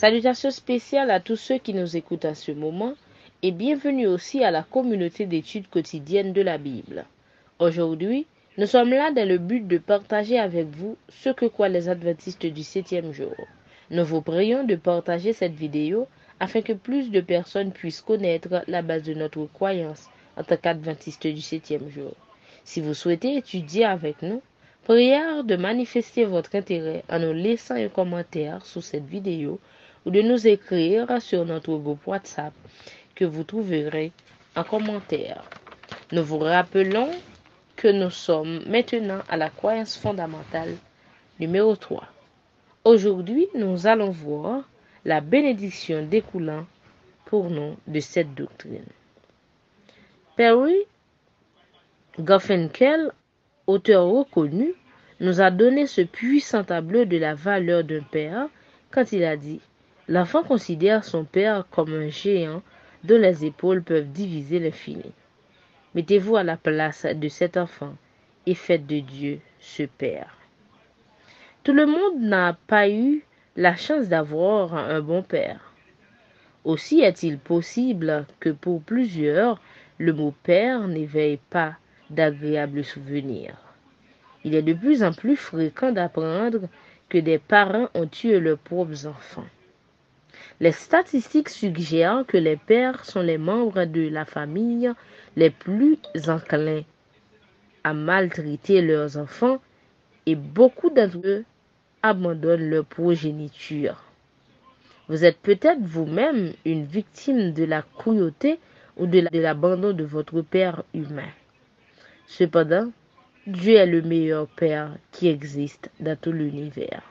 Salutations spéciales à tous ceux qui nous écoutent à ce moment et bienvenue aussi à la communauté d'études quotidiennes de la Bible. Aujourd'hui, nous sommes là dans le but de partager avec vous ce que croient les adventistes du 7e jour. Nous vous prions de partager cette vidéo afin que plus de personnes puissent connaître la base de notre croyance en tant qu'adventistes du 7e jour. Si vous souhaitez étudier avec nous, prière de manifester votre intérêt en nous laissant un commentaire sous cette vidéo ou de nous écrire sur notre groupe WhatsApp que vous trouverez en commentaire. Nous vous rappelons que nous sommes maintenant à la croyance fondamentale numéro 3. Aujourd'hui, nous allons voir la bénédiction découlant pour nous de cette doctrine. Perry Garfinkel, auteur reconnu, nous a donné ce puissant tableau de la valeur d'un père quand il a dit: l'enfant considère son père comme un géant dont les épaules peuvent diviser l'infini. Mettez-vous à la place de cet enfant et faites de Dieu ce père. Tout le monde n'a pas eu la chance d'avoir un bon père. Aussi est-il possible que pour plusieurs, le mot père n'éveille pas d'agréables souvenirs. Il est de plus en plus fréquent d'apprendre que des parents ont tué leurs propres enfants. Les statistiques suggèrent que les pères sont les membres de la famille les plus enclins à maltraiter leurs enfants et beaucoup d'entre eux abandonnent leur progéniture. Vous êtes peut-être vous-même une victime de la cruauté ou de l'abandon de votre père humain. Cependant, Dieu est le meilleur père qui existe dans tout l'univers.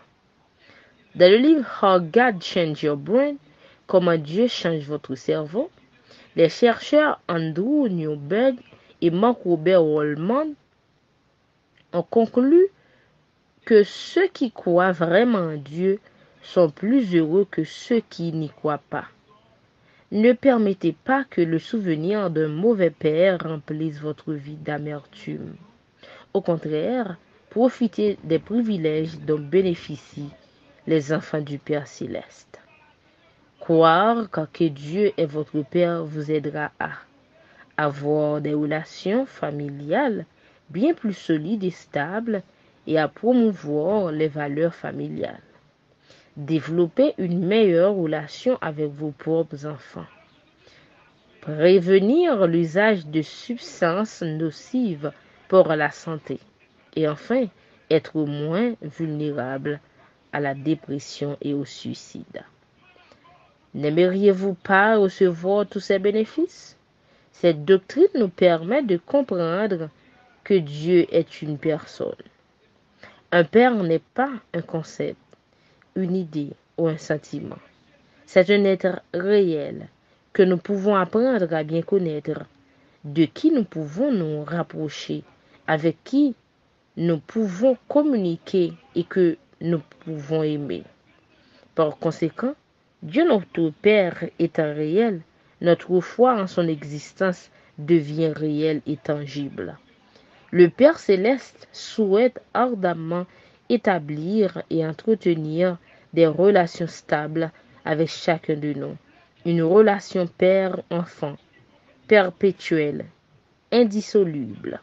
Dans le livre How God Changed Your Brain, comment Dieu change votre cerveau, les chercheurs Andrew Newberg et Mark Robert Wallman ont conclu que ceux qui croient vraiment en Dieu sont plus heureux que ceux qui n'y croient pas. Ne permettez pas que le souvenir d'un mauvais père remplisse votre vie d'amertume. Au contraire, profitez des privilèges dont bénéficient les enfants du Père céleste. Croire que Dieu est votre Père vous aidera à avoir des relations familiales bien plus solides et stables et à promouvoir les valeurs familiales. Développez une meilleure relation avec vos propres enfants. Prévenir l'usage de substances nocives pour la santé. Et enfin, être moins vulnérable à la dépression et au suicide. N'aimeriez-vous pas recevoir tous ces bénéfices? Cette doctrine nous permet de comprendre que Dieu est une personne. Un père n'est pas un concept, une idée ou un sentiment. C'est un être réel que nous pouvons apprendre à bien connaître, de qui nous pouvons nous rapprocher, avec qui nous pouvons communiquer et que nous pouvons aimer. Par conséquent, Dieu notre Père étant réel, notre foi en son existence devient réelle et tangible. Le Père céleste souhaite ardemment établir et entretenir des relations stables avec chacun de nous. Une relation père-enfant, perpétuelle, indissoluble.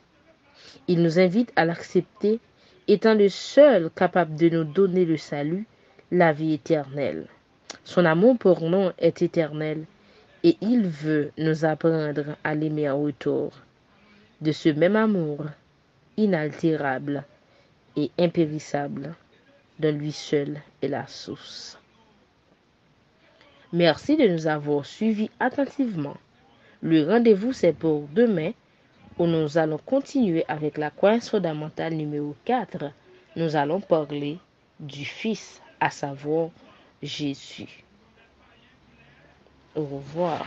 Il nous invite à l'accepter, étant le seul capable de nous donner le salut, la vie éternelle. Son amour pour nous est éternel et il veut nous apprendre à l'aimer en retour. De ce même amour, inaltérable et impérissable, dont lui seul est la source. Merci de nous avoir suivis attentivement. Le rendez-vous, c'est pour demain, où nous allons continuer avec la croyance fondamentale numéro 4. Nous allons parler du Fils, à savoir Jésus. Au revoir.